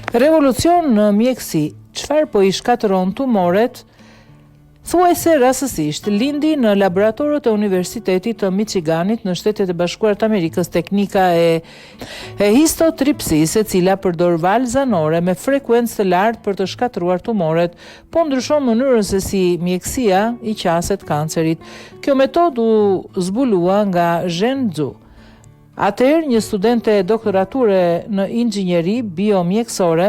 Revolucion në mjekësi, çfarë po I shkatëron tumoret? Thuajse rastësisht lindi në laboratorët e Universitetit të Michiganit në Shtetet e Bashkuara të Amerikës teknika e histotripsisë, e cila përdor valë zanore me frekuencë të lartë për të shkatëruar tumoret, po ndryshon mënyrën se si mjekësia I qaset kancerit. Kjo metodë u zbulua nga Zhen Zhu. Atëherë një studente doktorature në inxhinieri biomjekësore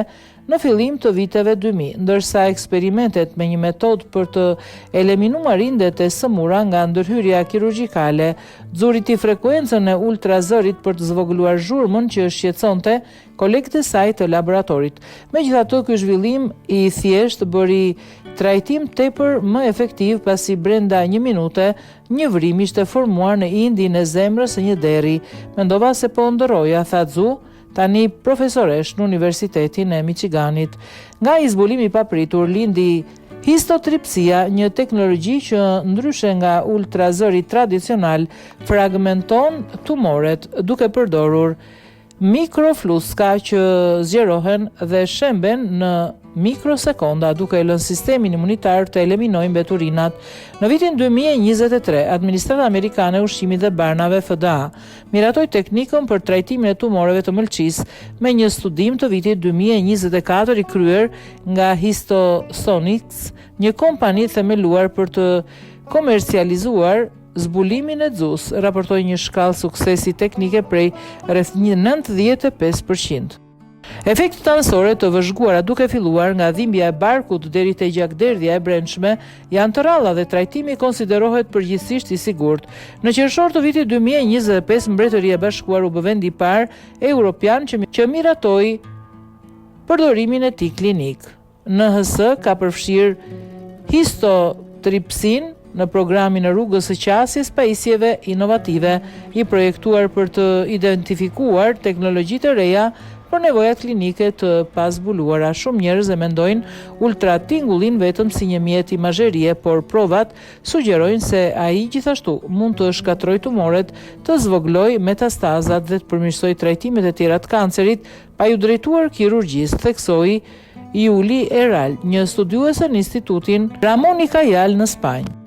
në fillim të viteve 2000, ndërsa eksperimentet me një metodë për të eliminuar rindet e sëmura nga ndërhyrja kirurgjikale zuriti frekuencën e ultrazërit për të zvogëluar zhurmën që shqetësonte kolegët e saj të laboratorit. Megjithatë, ky zhvillim I thjesht bëri trajtim tepër më efektiv pasi brenda 1 minute një vrim ishte formuar në indin e zemrës së një deri. Mendova se po ndërroja, tha Zhu, tani profesoresh në Universitetin e Michiganit. Nga I zbulimi I papritur lindi histotripsia, një teknologji që ndryshe nga ultrazëri tradicional fragmenton tumoret duke përdorur mikrofluska që zgjerohen dhe shemben në mikrosekonda duke lënë sistemin imunitar të eliminojë mbeturinat. Në vitin 2023, Administrata Amerikane e Ushqimit dhe Barnave FDA miratoi teknikën për trajtimin e tumoreve të mëlçisë me një studim të vitit 2024 I kryer nga Histosonics, një kompani themeluar për të komercializuar zbulimin e Zhus, raportoi një shkallë suksesi teknike prej rreth 95%. Efektet anësore të vëzhguara duke filluar nga dhimbja e barkut deri te gjakderdhja e brendshme janë të rralla dhe trajtimi konsiderohet përgjithsisht I sigurt. Në qershor të vitit 2025, Mbretëria e Bashkuar u bë vendi I parë europian që miratoi përdorimin e tij klinik. NHS ka përfshirë histotripsin në programin e rrugës së qasjes pajisjeve inovative I projektuar për të identifikuar teknologji të reja për nevojat klinike të pazbuluara. Shumë njerëz e mendojnë ultratingullin vetëm si një mjet imazherie, por provat sugjerojnë se ai gjithashtu mund të shkatërrojë tumoret, të zvogëlojë metastazat dhe të përmirësojë trajtimet e tjera të kancerit, pa ju drejtuar kirurgjisë, theksoi Juli Eral, një studiuese në Institutin Ramon y Cajal në Spanjë.